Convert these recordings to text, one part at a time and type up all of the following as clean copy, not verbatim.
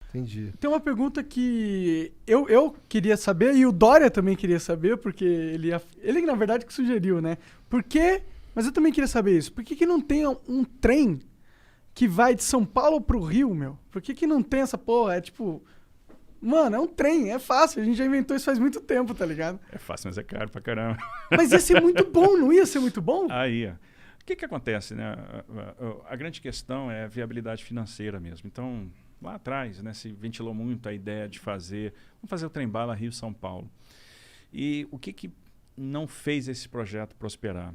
Entendi. Tem uma pergunta que eu queria saber e o Dória também queria saber, porque ele na verdade que sugeriu, né? Por que, mas eu também queria saber isso, por que que não tem um trem que vai de São Paulo pro Rio, meu? Por que que não tem essa porra? É tipo, mano, é um trem, é fácil, a gente já inventou isso faz muito tempo, tá ligado? É fácil, mas é caro pra caramba. Mas ia ser muito bom, não ia ser muito bom? Aí, ó. O que acontece, né? A grande questão é a viabilidade financeira mesmo. Então, lá atrás, né, se ventilou muito a ideia de vamos fazer o trem-bala Rio-São Paulo. E o que não fez esse projeto prosperar?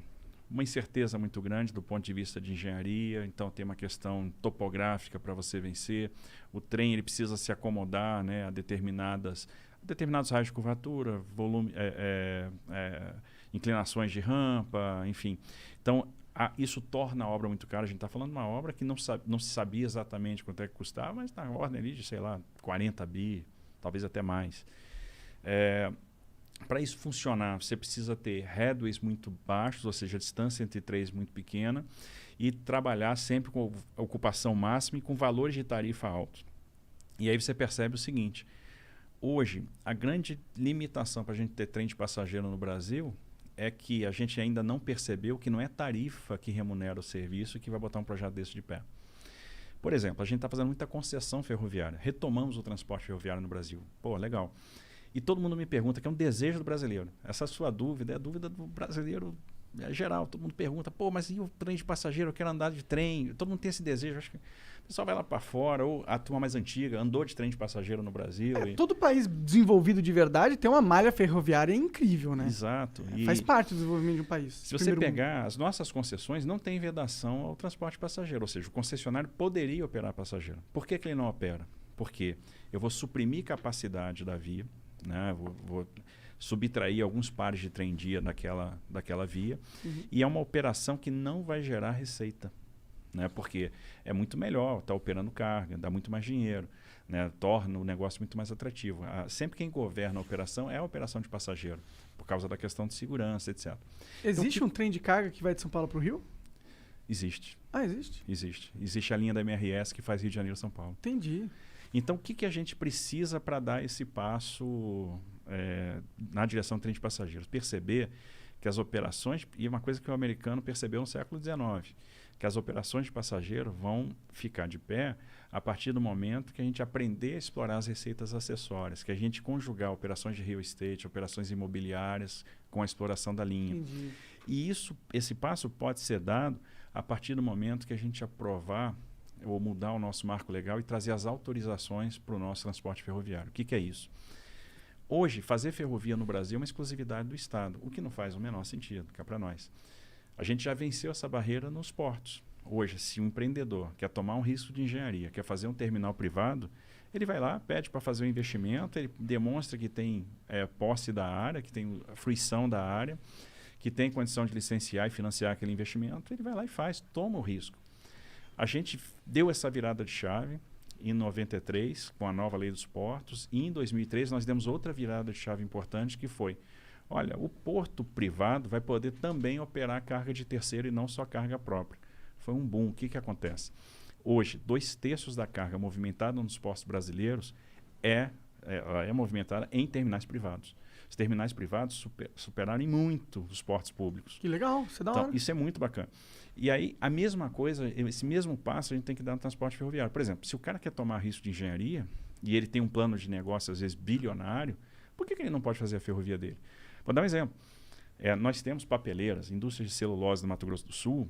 Uma incerteza muito grande do ponto de vista de engenharia, então tem uma questão topográfica para você vencer. O trem ele precisa se acomodar, né, a determinados raios de curvatura, volume, inclinações de rampa, enfim. Então, isso torna a obra muito cara. A gente está falando de uma obra que não se sabia exatamente quanto é que custava, mas na ordem ali de, sei lá, 40 bi, talvez até mais. Para isso funcionar, você precisa ter headways muito baixos, ou seja, a distância entre trens muito pequena, e trabalhar sempre com a ocupação máxima e com valores de tarifa altos. E aí você percebe o seguinte: hoje, a grande limitação para a gente ter trem de passageiro no Brasil é que a gente ainda não percebeu que não é tarifa que remunera o serviço que vai botar um projeto desse de pé. Por exemplo, a gente está fazendo muita concessão ferroviária. Retomamos o transporte ferroviário no Brasil. Pô, legal. E todo mundo me pergunta, que é um desejo do brasileiro. Essa sua dúvida é a dúvida do brasileiro geral. Todo mundo pergunta, pô, mas e o trem de passageiro? Eu quero andar de trem. Todo mundo tem esse desejo. Acho que o pessoal vai lá para fora, ou a turma mais antiga andou de trem de passageiro no Brasil. Todo país desenvolvido de verdade tem uma malha ferroviária incrível, né? Exato. Faz parte do desenvolvimento de um país. Se você pegar as nossas concessões, não tem vedação ao transporte passageiro. Ou seja, o concessionário poderia operar passageiro. Por que ele não opera? Porque eu vou suprimir capacidade da via, né? Vou subtrair alguns pares de trem-dia daquela via, e é uma operação que não vai gerar receita, né? Porque é muito melhor estar operando carga, dá muito mais dinheiro, né? Torna o negócio muito mais atrativo. Sempre quem governa a operação é a operação de passageiro, por causa da questão de segurança, etc. Existe então, um trem de carga que vai de São Paulo para o Rio? Existe. Ah, existe? Existe a linha da MRS que faz Rio de Janeiro-São Paulo. Entendi. Então, o que a gente precisa para dar esse passo na direção do trem de passageiros? Perceber que as operações, e uma coisa que o americano percebeu no século XIX, que as operações de passageiro vão ficar de pé a partir do momento que a gente aprender a explorar as receitas acessórias, que a gente conjugar operações de real estate, operações imobiliárias com a exploração da linha. Entendi. E esse passo pode ser dado a partir do momento que a gente aprovar ou mudar o nosso marco legal e trazer as autorizações para o nosso transporte ferroviário. O que é isso? Hoje, fazer ferrovia no Brasil é uma exclusividade do Estado, o que não faz o menor sentido, cá para nós. A gente já venceu essa barreira nos portos. Hoje, se um empreendedor quer tomar um risco de engenharia, quer fazer um terminal privado, ele vai lá, pede para fazer um investimento, ele demonstra que tem posse da área, que tem fruição da área, que tem condição de licenciar e financiar aquele investimento, ele vai lá e faz, toma o risco. A gente deu essa virada de chave em 93, com a nova lei dos portos, e em 2003 nós demos outra virada de chave importante, que foi, olha, o porto privado vai poder também operar carga de terceiro e não só carga própria. Foi um boom. O que acontece? Hoje, 2/3 da carga movimentada nos portos brasileiros é movimentada em terminais privados. Os terminais privados superaram em muito os portos públicos. Que legal, isso é da hora. Então, isso é muito bacana. E aí, a mesma coisa, esse mesmo passo a gente tem que dar no transporte ferroviário. Por exemplo, se o cara quer tomar risco de engenharia e ele tem um plano de negócio, às vezes, bilionário, por que ele não pode fazer a ferrovia dele? Vou dar um exemplo. Nós temos papeleiras, indústrias de celulose do Mato Grosso do Sul,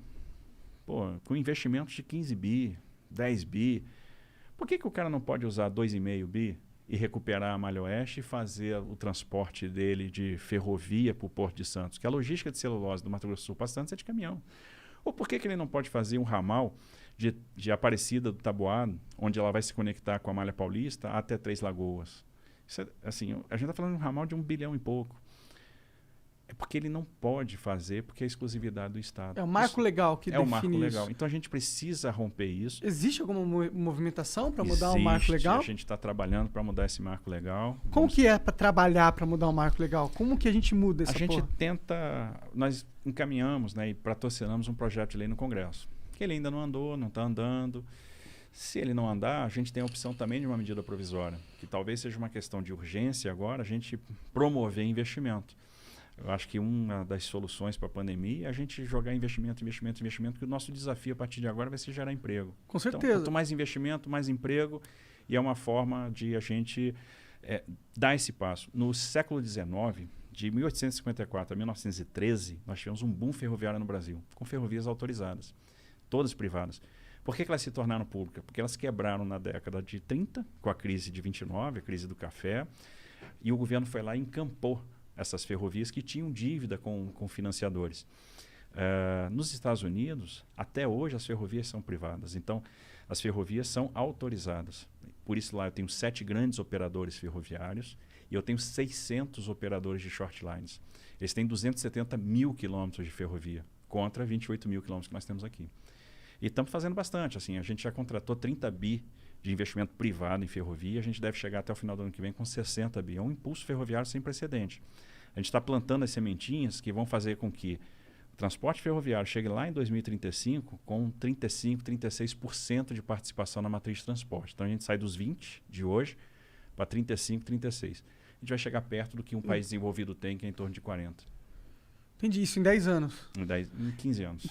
com investimentos de 15 bi, 10 bi. Por que o cara não pode usar 2,5 bi e recuperar a Malha Oeste e fazer o transporte dele de ferrovia para o Porto de Santos? Que a logística de celulose do Mato Grosso do Sul para Santos é de caminhão. Ou por que ele não pode fazer um ramal de Aparecida do Taboado, onde ela vai se conectar com a Malha Paulista até Três Lagoas? Isso assim, a gente está falando de um ramal de 1 bilhão e pouco. É porque ele não pode fazer, porque é exclusividade do Estado. É o marco legal que define isso. É o marco legal. Então a gente precisa romper isso. Existe alguma movimentação para mudar o marco legal? A gente está trabalhando para mudar esse marco legal. Como que é para trabalhar para mudar o marco legal? Como que a gente muda essa porra? A gente tenta... Nós encaminhamos, né, e patrocinamos um projeto de lei no Congresso. Que ele ainda não andou, não está andando. Se ele não andar, a gente tem a opção também de uma medida provisória, que talvez seja uma questão de urgência agora, a gente promover investimento. Eu acho que uma das soluções para a pandemia é a gente jogar investimento, que o nosso desafio a partir de agora vai ser gerar emprego. Com certeza. Então, quanto mais investimento, mais emprego, e é uma forma de a gente dar esse passo. No século XIX, de 1854 a 1913, nós tivemos um boom ferroviário no Brasil, com ferrovias autorizadas, todas privadas. Por que elas se tornaram públicas? Porque elas quebraram na década de 30, com a crise de 29, a crise do café, e o governo foi lá e encampou essas ferrovias que tinham dívida com financiadores. Nos Estados Unidos, até hoje, as ferrovias são privadas. Então, as ferrovias são autorizadas. Por isso, lá eu tenho 7 grandes operadores ferroviários e eu tenho 600 operadores de short lines. Eles têm 270 mil quilômetros de ferrovia, contra 28 mil quilômetros que nós temos aqui. E estamos fazendo bastante. Assim, a gente já contratou 30 bi de investimento privado em ferrovia. A gente deve chegar até o final do ano que vem com 60 bi. É um impulso ferroviário sem precedente. A gente está plantando as sementinhas que vão fazer com que o transporte ferroviário chegue lá em 2035 com 35%, 36% de participação na matriz de transporte. Então a gente sai dos 20% de hoje para 35%, 36%. A gente vai chegar perto do que um país desenvolvido tem, que é em torno de 40%. Entendi, isso em 10 anos. Em 15 anos.